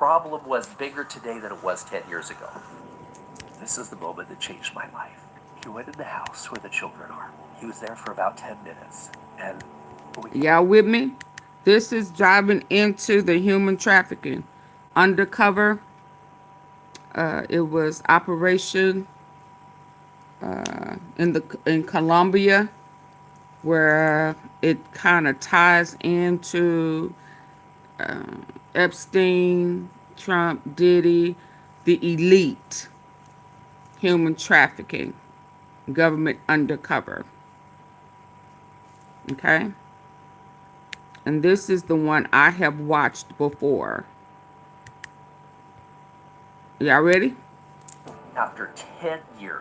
problem was bigger today than it was 10 years ago. This is the moment that changed my life. He went in the house where the children are. He was there for about 10 minutes. And y'all with me? This is driving into the human trafficking. Undercover. It was operation in Colombia, where it kind of ties into Epstein, Trump, Diddy, the elite, human trafficking, government undercover. Okay? And this is the one I have watched before. Y'all ready? After 10 years,